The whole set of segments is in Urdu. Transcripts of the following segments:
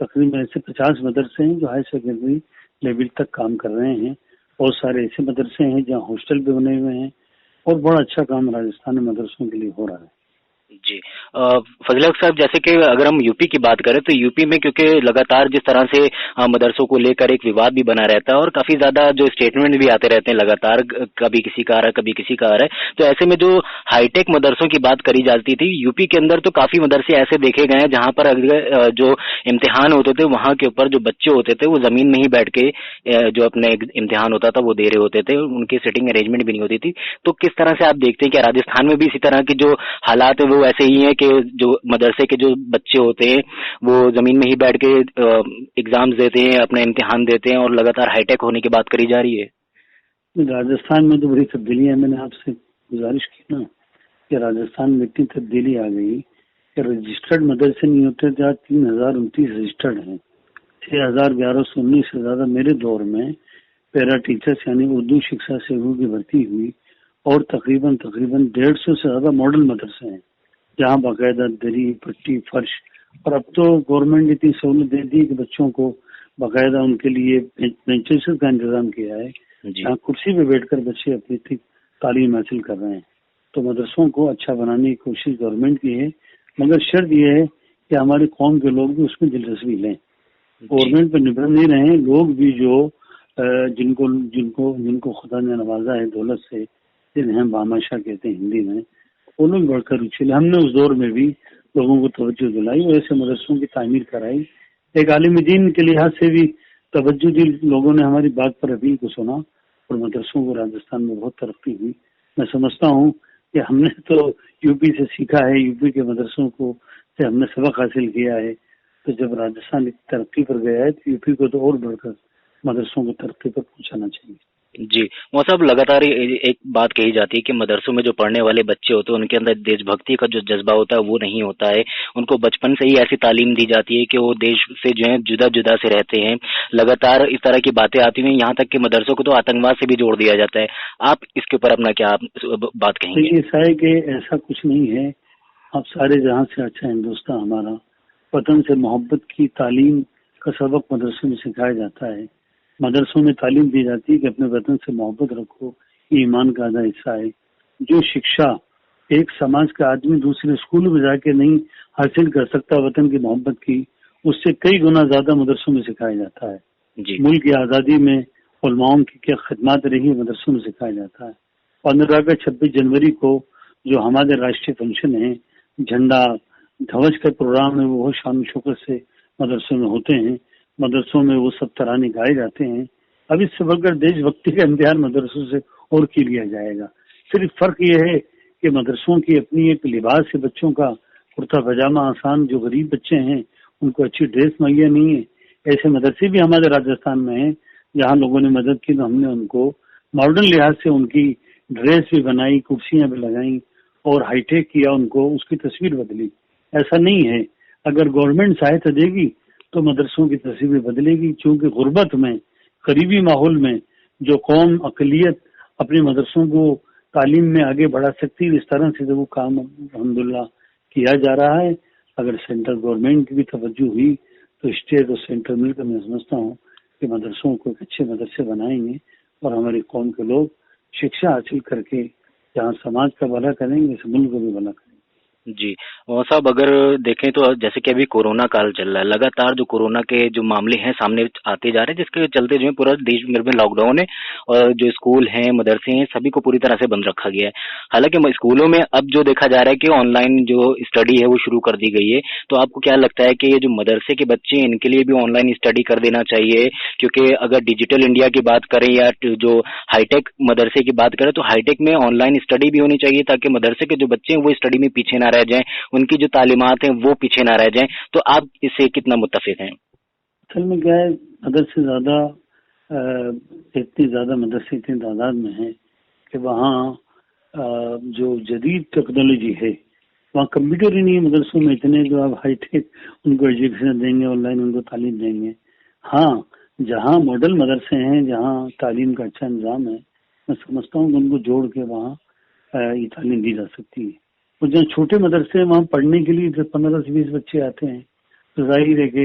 تقریباً ایسے 50 مدرسے ہیں جو ہائی سیکنڈری لیول تک کام کر رہے ہیں. بہت سارے ایسے مدرسے ہیں جہاں ہاسٹل بھی بنے ہوئے ہیں اور بڑا اچھا کام راجستھان میں مدرسوں کے لیے ہو رہا ہے. جی فضل حق صاحب، جیسے کہ اگر ہم یو پی کی بات کریں تو یو پی میں کیونکہ لگاتار جس طرح سے مدرسوں کو لے کر ایک وواد بھی بنا رہتا ہے اور کافی زیادہ جو اسٹیٹمنٹ بھی آتے رہتے ہیں لگاتار، کبھی کسی کا آ رہا ہے کبھی کسی کا آ رہا ہے، تو ایسے میں جو ہائی ٹیک مدرسوں کی بات کری جاتی تھی یو پی کے اندر تو کافی مدرسے ایسے دیکھے گئے ہیں جہاں پر جو امتحان ہوتے تھے وہاں کے اوپر جو بچے ہوتے تھے وہ زمین میں ہی بیٹھ کے جو اپنے امتحان ہوتا تھا وہ دے رہے ہوتے تھے، ان کی سیٹنگ ارینجمنٹ بھی نہیں ہوتی تھی. تو کس طرح سے آپ دیکھتے ہیں کہ راجستھان میں بھی اسی طرح کی جو حالات ہیں وہ ایسے ہی ہیں کہ جو مدرسے کے جو بچے ہوتے ہیں وہ زمین میں ہی بیٹھ کے ایگزامز دیتے ہیں، اپنا امتحان دیتے ہیں اور لگاتار ہائی ٹیک ہونے کی بات کری جا رہی ہے؟ راجستھان میں تو بڑی تبدیلی ہے. میں نے آپ سے گزارش کی نا کہ راجستھان میں اتنی تبدیلی آ گئی کہ رجسٹرڈ مدرسے نہیں ہوتے تھے، آج 3029 رجسٹرڈ ہیں. 6119 سے زیادہ میرے دور میں پیرا ٹیچرس یعنی اردو شکشا سیوکوں کی بھرتی ہوئی اور تقریباً 150 سے زیادہ ماڈل مدرسے ہیں جہاں باقاعدہ دری پٹی فرش، اور اب تو گورنمنٹ نے اتنی سہولت دے دی کہ بچوں کو باقاعدہ ان کے لیے بینچز کا انتظام کیا ہے جہاں کرسی پہ بیٹھ کر بچے اپنی تعلیم حاصل کر رہے ہیں. تو مدرسوں کو اچھا بنانے کی کوشش گورنمنٹ کی ہے، مگر شرط یہ ہے کہ ہماری قوم کے لوگ بھی اس میں دلچسپی لیں. گورنمنٹ پہ نربھر نہیں رہیں، لوگ بھی جو جن کو خدا نے نوازا ہے دولت سے، جنہیں ہم باماشا کہتے ہیں ہندی میں، وہ لوگ بڑھ کر اچھلے. ہم نے اس دور میں بھی لوگوں کو توجہ دلائی اور ایسے مدرسوں کی تعمیر کرائی. ایک عالم دین کے لحاظ سے بھی توجہ دی، لوگوں نے ہماری بات پر اپیل کو سنا اور مدرسوں کو راجستھان میں بہت ترقی ہوئی. میں سمجھتا ہوں کہ ہم نے تو یو پی سے سیکھا ہے، یو پی کے مدرسوں کو سے ہم نے سبق حاصل کیا ہے. تو جب راجستھان ترقی پر گیا ہے تو یو پی کو تو اور بڑھ کر مدرسوں کو ترقی پر پہنچانا چاہیے. جی صاحب، لگاتار ایک بات کہی جاتی ہے کہ مدرسوں میں جو پڑھنے والے بچے ہوتے ہیں ان کے اندر دیش بھکتی کا جو جذبہ ہوتا ہے وہ نہیں ہوتا ہے. ان کو بچپن سے ہی ایسی تعلیم دی جاتی ہے کہ وہ دیش سے جو ہے جدا جدا سے رہتے ہیں. لگاتار اس طرح کی باتیں آتی ہیں، یہاں تک کہ مدرسوں کو تو آتنکواد سے بھی جوڑ دیا جاتا ہے. آپ اس کے اوپر اپنا کیا بات کہیں گے؟ ایسا ہے کہ ایسا کچھ نہیں ہے. اب سارے جہاں سے اچھا ہندوستان ہمارا، وطن سے محبت کی تعلیم کا سبق مدرسوں میں سکھایا جاتا ہے. مدرسوں میں تعلیم دی جاتی ہے کہ اپنے وطن سے محبت رکھو، یہ ایمان کا آدھا حصہ ہے. جو شکشا ایک سماج کا آدمی دوسرے اسکول میں جا کے نہیں حاصل کر سکتا وطن کی محبت کی، اس سے کئی گنا زیادہ مدرسوں میں سکھایا جاتا ہے. ملک کی آزادی میں علماؤں کی کیا خدمات رہی مدرسوں میں سکھایا جاتا ہے. 15 اگست 26 جنوری کو جو ہمارے راشٹریہ فنکشن ہیں، جھنڈا دھوج کا پروگرام ہے، وہ بہت شان و شوکت سے مدرسوں میں ہوتے ہیں. مدرسوں میں وہ سب ترانے گائے جاتے ہیں. اب اس سے بڑھ کر دیش بھکتی کا امتحان مدرسوں سے اور کی لیا جائے گا. صرف فرق یہ ہے کہ مدرسوں کی اپنی ایک لباس ہے، بچوں کا کرتا پاجامہ آسان، جو غریب بچے ہیں ان کو اچھی ڈریس مہیا نہیں ہے. ایسے مدرسے بھی ہمارے راجستھان میں ہیں جہاں لوگوں نے مدد کی تو ہم نے ان کو ماڈرن لحاظ سے ان کی ڈریس بھی بنائی، کرسیاں بھی لگائیں اور ہائی ٹیک کیا، ان کو اس کی تصویر بدلی. ایسا نہیں ہے، اگر گورنمنٹ سہایتا دے گی تو مدرسوں کی تصویر بدلے گی. چونکہ غربت میں، قریبی ماحول میں جو قوم اقلیت اپنے مدرسوں کو تعلیم میں آگے بڑھا سکتی ہے، اس طرح سے وہ کام الحمدللہ کیا جا رہا ہے. اگر سینٹرل گورنمنٹ کی بھی توجہ ہوئی تو اسٹیٹ اور سینٹر مل کر میں سمجھتا ہوں کہ مدرسوں کو ایک اچھے مدرسے بنائیں گے اور ہماری قوم کے لوگ شکشا حاصل کر کے جہاں سماج کا بھلا کریں گے اس ملک کو بھی بھلا کریں گے. جی صاحب، اگر دیکھیں تو جیسے کہ ابھی کورونا کال چل رہا ہے، لگاتار جو کورونا کے جو معاملے ہیں سامنے آتے جا رہے ہیں، جس کے چلتے جو ہے پورا دیش بھر میں لاک ڈاؤن ہے اور جو اسکول ہیں مدرسے ہیں سبھی کو پوری طرح سے بند رکھا گیا ہے. حالانکہ اسکولوں میں اب جو دیکھا جا رہا ہے کہ آن لائن جو اسٹڈی ہے وہ شروع کر دی گئی ہے. تو آپ کو کیا لگتا ہے کہ یہ جو مدرسے کے بچے ہیں ان کے لیے بھی آن لائن اسٹڈی کر دینا چاہیے؟ کیونکہ اگر ڈیجیٹل انڈیا کی بات کریں یا جو ہائی ٹیک مدرسے کی بات کریں تو ہائی ٹیک میں آن لائن اسٹڈی بھی ہونی چاہیے تاکہ مدرسے کے جو بچے ہیں وہ اسٹڈی میں پیچھے نہ رہ جائیں، ان کی جو تعلیمات ہیں وہ پیچھے نہ رہ جائیں. تو آپ اس سے کتنا متفق ہیں؟ اصل میں کیا ہے، مدرسے زیادہ اتنی زیادہ مدرسے اتنی تعداد میں ہیں کہ وہاں جو جدید ٹیکنالوجی ہے وہاں کمپیوٹر ہی نہیں ہے مدرسوں میں اتنے جو آپ ہائی ٹیک ان کو ایجوکیشن دیں گے، آن لائن ان کو تعلیم دیں گے. ہاں، جہاں ماڈل مدرسے ہیں، جہاں تعلیم کا اچھا نظام ہے، میں سمجھتا ہوں کہ ان کو جوڑ کے وہاں یہ تعلیم دی جا سکتی ہے. اور جہاں چھوٹے مدرسے ہیں وہاں پڑھنے کے لیے 15 سے 20 بچے آتے ہیں تو ظاہر ہے کہ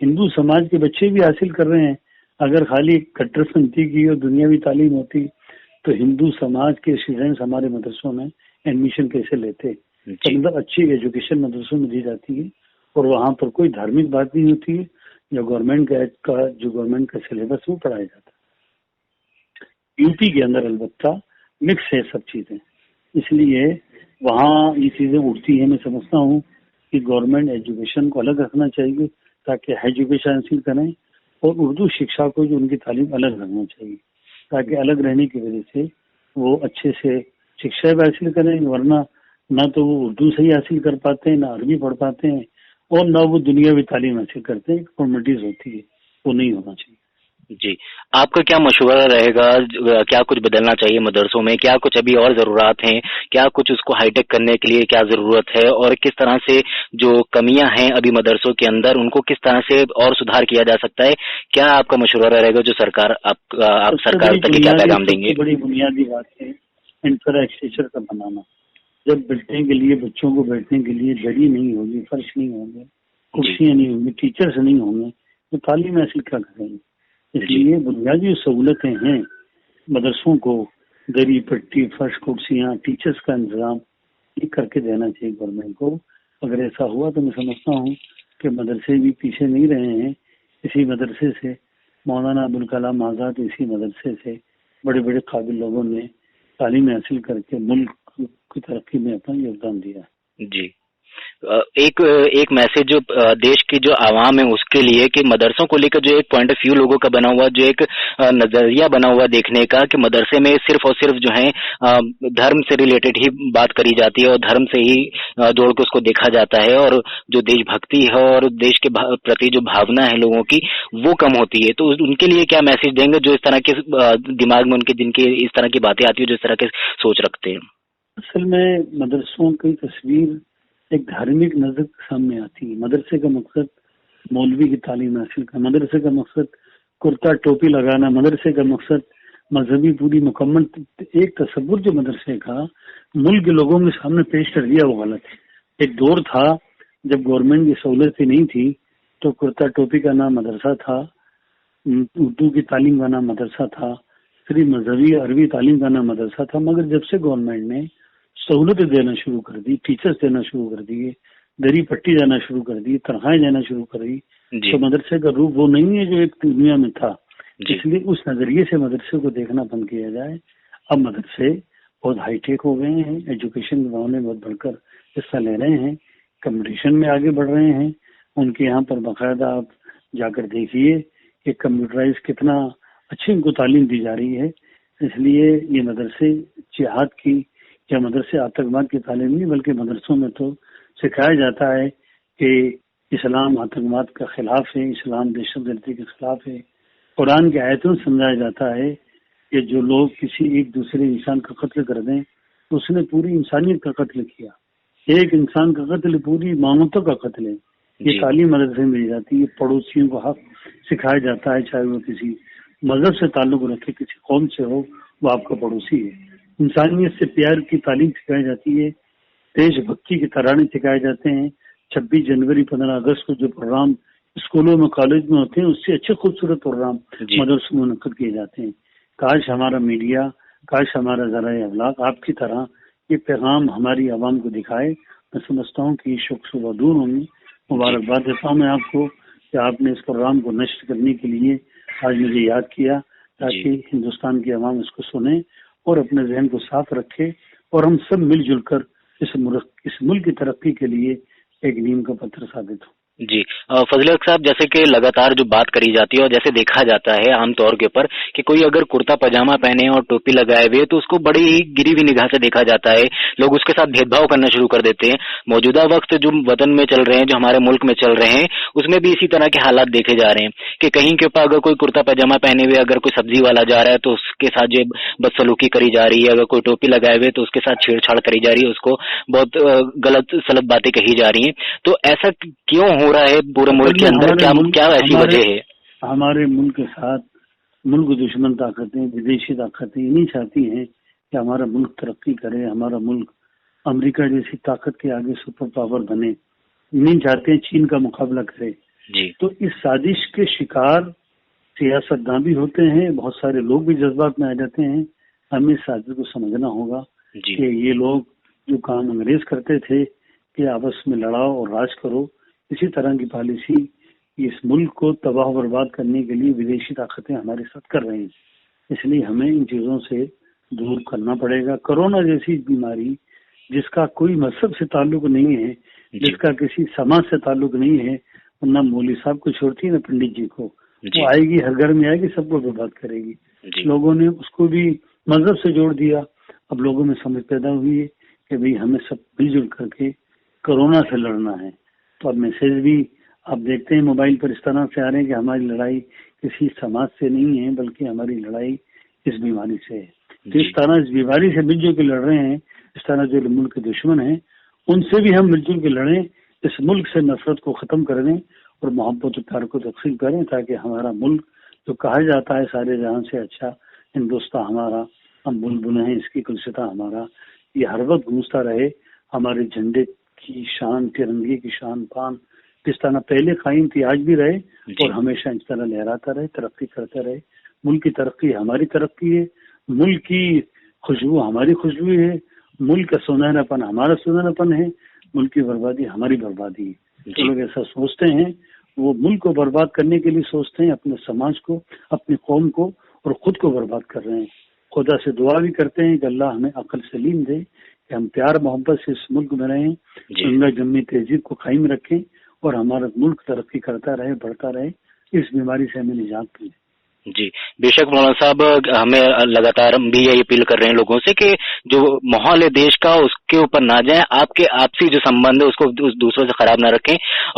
ہندو سماج کے بچے بھی حاصل کر رہے ہیں. اگر خالی کٹر پنتھی کی اور دنیاوی تعلیم ہوتی تو ہندو سماج کے اسٹوڈینٹس ہمارے مدرسوں میں ایڈمیشن کیسے لیتے؟ مطلب اچھی ایجوکیشن مدرسوں میں دی جاتی ہے اور وہاں پر کوئی دھارمک بات نہیں ہوتی ہے. جو گورنمنٹ کا سلیبس وہ پڑھایا جاتا ہے. یو پی کے اندر البتہ مکس ہے سب چیزیں، اس لیے وہاں یہ چیزیں اٹھتی ہیں. میں سمجھتا ہوں کہ گورنمنٹ ایجوکیشن کو الگ رکھنا چاہیے تاکہ ایجوکیشن حاصل کریں، اور اردو شکشا کو جو ان کی تعلیم الگ رکھنا چاہیے تاکہ الگ رہنے کی وجہ سے وہ اچھے سے شکشا بھی حاصل کریں. ورنہ نہ تو وہ اردو صحیح حاصل کر پاتے ہیں، نہ عربی پڑھ پاتے ہیں، اور نہ وہ دنیاوی تعلیم حاصل کرتے ہیں. فارمیلٹیز ہوتی ہے، وہ نہیں ہونا چاہیے. جی، آپ کا کیا مشورہ رہے گا؟ کیا کچھ بدلنا چاہیے مدرسوں میں؟ کیا کچھ ابھی اور ضروریات ہیں؟ کیا کچھ اس کو ہائی ٹیک کرنے کے لیے کیا ضرورت ہے؟ اور کس طرح سے جو کمیاں ہیں ابھی مدرسوں کے اندر ان کو کس طرح سے اور سدھار کیا جا سکتا ہے؟ کیا آپ کا مشورہ رہے گا جو سرکار آپ سرکار تک کیا پیغام دیں گے؟ بڑی بنیادی بات ہے انفراسٹرکچر کا بنانا. جب بیٹھنے کے لیے بچوں کو بیٹھنے کے لیے دری نہیں ہوگی، فرش نہیں ہوں گے، کرسیاں نہیں ہوں گی، ٹیچرز نہیں ہوں گے، تو تعلیم حاصل کیا کریں گے؟ اس لیے بنیادی سہولتیں ہیں مدرسوں کو، دری پٹی، فرش، کرسیاں، ٹیچرز کا انتظام یہ کر کے دینا چاہیے گورنمنٹ کو. اگر ایسا ہوا تو میں سمجھتا ہوں کہ مدرسے بھی پیچھے نہیں رہے ہیں. اسی مدرسے سے مولانا ابوالکلام آزاد، اسی مدرسے سے بڑے بڑے قابل لوگوں نے تعلیم حاصل کر کے ملک کی ترقی میں اپنا یوگدان دیا. جی، ایک میسج جو دیش کی جو عوام ہے اس کے لیے کہ مدرسوں کو لے کر جو ایک پوائنٹ آف ویو لوگوں کا بنا ہوا، جو ایک نظریہ بنا ہوا دیکھنے کا کہ مدرسے میں صرف اور صرف جو ہے دھرم سے ریلیٹڈ ہی بات کری جاتی ہے اور دھرم سے ہی جوڑ کے اس کو دیکھا جاتا ہے، اور جو دیش بھکتی ہے اور دیش کے پرتی جو بھاونا ہے لوگوں کی وہ کم ہوتی ہے. تو ان کے لیے کیا میسج دیں گے جو اس طرح کے دماغ میں ان کے جن کی اس طرح کی باتیں آتی ہیں، جو اس طرح کے سوچ رکھتے ہیں؟ اصل میں مدرسوں کی تصویر ایک دھارمک نظر سامنے آتی ہے. مدرسے کا مقصد مولوی کی تعلیم حاصل کرنا، مدرسے کا مقصد کرتا ٹوپی لگانا، مدرسے کا مقصد مذہبی پوری مکمل ایک تصور جو مدرسے کا ملک کے لوگوں کے سامنے پیش کر دیا وہ غلط ہے. ایک دور تھا جب گورنمنٹ کی سہولتیں نہیں تھی تو کرتا ٹوپی کا نام مدرسہ تھا، اردو کی تعلیم کا نام مدرسہ تھا، پھر مذہبی عربی تعلیم کا نام مدرسہ تھا. مگر جب سے گورنمنٹ نے سہولتیں دینا شروع کر دی، ٹیچرز دینا شروع کر دیے، دری پٹی دینا شروع کر دی، تنخواہیں دینا شروع کر دی، تو مدرسے کا روپ وہ نہیں ہے جو ایک دنیا میں تھا. اس لیے اس نظریے سے مدرسے کو دیکھنا بند کیا جائے. اب مدرسے بہت ہائی ٹیک ہو گئے ہیں، ایجوکیشن کے معاملے میں بہت بڑھ کر حصہ لے رہے ہیں، کمپٹیشن میں آگے بڑھ رہے ہیں. ان کے یہاں پر باقاعدہ آپ جا کر دیکھیے کہ کمپیوٹرائز کتنا اچھی ان کو تعلیم دی جا رہی ہے. اس لیے یہ مدرسے جہاد کی یا مدرسے آتنکواد کی تعلیم نہیں، بلکہ مدرسوں میں تو سکھایا جاتا ہے کہ اسلام آتنکواد کا خلاف ہے، اسلام دہشت گردی کے خلاف ہے. قرآن کی آیتوں سے سمجھایا جاتا ہے کہ جو لوگ کسی ایک دوسرے انسان کا قتل کر دیں تو اس نے پوری انسانیت کا قتل کیا. ایک انسان کا قتل پوری مانوتا کا قتل ہے. یہ تعلیم مدرسے میں دی جاتی ہے. پڑوسیوں کو حق سکھایا جاتا ہے، چاہے وہ کسی مذہب سے تعلق رکھے، کسی قوم سے ہو، وہ آپ کا پڑوسی ہے. انسانیت سے پیار کی تعلیم سکھائی جاتی ہے، دیش بھکتی کے ترانے سکھائے جاتے ہیں. 26 جنوری 15 اگست کو جو پروگرام اسکولوں میں کالج میں ہوتے ہیں اس سے اچھے خوبصورت پروگرام مدرسوں میں منعقد کیے جاتے ہیں. کاش ہمارا میڈیا، کاش ہمارا ذرائع ابلاغ آپ کی طرح یہ پیغام ہماری عوام کو دکھائے. میں سمجھتا ہوں کہ یہ شوق صبح دور ہوں گی. مبارکباد دیتا ہوں میں آپ کو کہ آپ نے اس پروگرام کو نشر کرنے کے لیے آج مجھے یاد کیا تاکہ ہندوستان کی عوام اس کو سنیں اور اپنے ذہن کو صاف رکھے اور ہم سب مل جل کر اس ملک کی ترقی کے لیے ایک نیم کا پتھر ثابت ہو. جی فضل حق صاحب، جیسے کہ لگاتار جو بات کری جاتی ہے اور جیسے دیکھا جاتا ہے عام طور کے اوپر کہ کوئی اگر کرتا پاجامہ پہنے اور ٹوپی لگائے ہوئے تو اس کو بڑی ہی گری ہوئی نگاہ سے دیکھا جاتا ہے. لوگ اس کے ساتھ بھید بھاؤ کرنا شروع کر دیتے ہیں. موجودہ وقت جو وطن میں چل رہے ہیں، جو ہمارے ملک میں چل رہے ہیں، اس میں بھی اسی طرح کے حالات دیکھے جا رہے ہیں کہ کہیں کے اوپر اگر کوئی کرتا پاجامہ پہنے ہوئے اگر کوئی سبزی والا جا رہا ہے تو اس کے ساتھ جو بدسلوکی کری جا رہی ہے، اگر کوئی ٹوپی لگائے ہوئے تو اس کے ساتھ چھیڑ چھاڑ کری جا رہی ہے، اس کو بہت غلط سلط باتیں کہی جا رہی ہیں. تو ایسا کیوں ہو رہا ہے پورے ملک کے اندر؟ کیا ایسی وجہ ہے؟ ہمارے ملک کے ساتھ ملک دشمن طاقتیں، ودیشی طاقتیں نہیں چاہتی ہیں کہ ہمارا ملک ترقی کرے، ہمارا ملک امریکہ جیسی طاقت کے آگے سپر پاور بنے. نہیں چاہتے ہیں چین کا مقابلہ کرے. جی. تو اس سازش کے شکار سیاستداں بھی ہوتے ہیں, بہت سارے لوگ بھی جذبات میں آ جاتے ہیں. ہمیں اس سازش کو سمجھنا ہوگا کہ یہ لوگ جو کام انگریز کرتے تھے کہ آپس میں لڑاؤ اور راج کرو, اسی طرح کی پالیسی اس ملک کو تباہ و برباد کرنے کے لیے ودیشی طاقتیں ہمارے ساتھ کر رہی ہیں. اس لیے ہمیں ان چیزوں سے دور کرنا پڑے گا. کورونا جیسی بیماری جس کا کوئی مذہب سے تعلق نہیں ہے, جس کا کسی سماج سے تعلق نہیں ہے, نہ مولوی صاحب کو چھوڑتی نہ پنڈت جی کو, وہ آئے گی, ہر گھر میں آئے گی, سب کو برباد کرے گی. لوگوں نے اس کو بھی مذہب سے جوڑ دیا. اب لوگوں میں سمجھ پیدا ہوئی ہے کہ بھئی ہمیں سب مل جل کر کے کورونا سے لڑنا ہے. تو اب میسیج بھی آپ دیکھتے ہیں موبائل پر اس طرح سے آ رہے ہیں کہ ہماری لڑائی کسی سماج سے نہیں ہے بلکہ ہماری لڑائی اس بیماری سے ہے. تو اس طرح اس بیماری سے مل جل کے لڑ رہے ہیں. اس طرح جو ملک کے دشمن ہیں ان سے بھی ہم مل جل کے لڑیں, اس ملک سے نفرت کو ختم کریں اور محبت و پیار کو تقسیم کریں, تاکہ ہمارا ملک جو کہا جاتا ہے سارے جہاں سے اچھا ہندوستان ہمارا, ہم بلبل ہیں اس کی گلستہ ہمارا, یہ ہر وقت گونجتا رہے. ہمارے جھنڈے کی شان, ترنگے کی شان پان جس طرح پہلے قائم تھی آج بھی رہے اور ہمیشہ اس طرح لہراتا رہے, ترقی کرتا رہے. ملک کی ترقی ہماری ترقی ہے, ملک کی خوشبو ہماری خوشبو ہے, ملک کا سنہرا پن ہمارا سنہرا پن ہے, ملک کی بربادی ہماری بربادی ہے. جو لوگ ایسا سوچتے ہیں وہ ملک کو برباد کرنے کے لیے سوچتے ہیں, اپنے سماج کو, اپنی قوم کو اور خود کو برباد کر رہے ہیں. خدا سے دعا بھی کرتے ہیں کہ اللہ ہمیں عقل سلیم دے کہ ہم پیار محبت سے اس ملک میں رہیں, جنگا جمنی تہذیب کو قائم رکھیں اور ہمارا ملک ترقی کرتا رہے, بڑھتا رہے. اس بیماری سے ہمیں نجات ملے. جی بے شک مولانا صاحب, ہمیں لگاتار ہم بھی یہی اپیل کر رہے ہیں لوگوں سے کہ جو ماحول ہے دیش کا اس کے اوپر نہ جائیں, آپ کے آپسی جو سمبند ہے اس کو دوسروں سے خراب نہ رکھیں,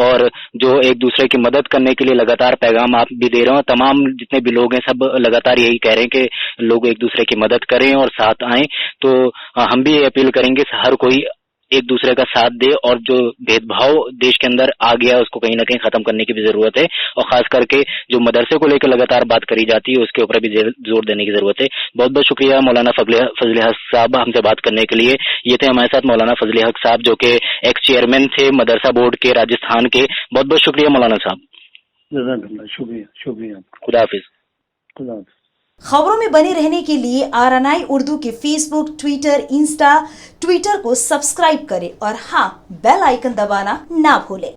اور جو ایک دوسرے کی مدد کرنے کے لیے لگاتار پیغام آپ بھی دے رہے ہوں. تمام جتنے بھی لوگ ہیں سب لگاتار یہی کہہ رہے ہیں کہ لوگ ایک دوسرے کی مدد کریں اور ساتھ آئیں. تو ہم بھی یہ اپیل کریں گے ہر کوئی ایک دوسرے کا ساتھ دے, اور جو بھید بھاؤ دیش کے اندر آ گیا اس کو کہیں نہ کہیں ختم کرنے کی بھی ضرورت ہے, اور خاص کر کے جو مدرسے کو لے کے لگاتار بات کری جاتی ہے اس کے اوپر بھی زور دینے کی ضرورت ہے. بہت بہت شکریہ مولانا فضل حق صاحب ہم سے بات کرنے کے لیے. یہ تھے ہمارے ساتھ مولانا فضل حق صاحب جو کہ ایکس چیئرمین تھے مدرسہ بورڈ کے راجستھان کے. بہت بہت شکریہ مولانا صاحب. جزاک اللہ, شکریہ شکریہ. خدا حافظ. خدا حافظ. خبروں میں بنے رہنے کے لیے RNI اردو کے فیس بک, ٹویٹر, انسٹا, ٹویٹر کو سبسکرائب کریں اور ہاں بیل آئیکن دبانا نہ بھولیں.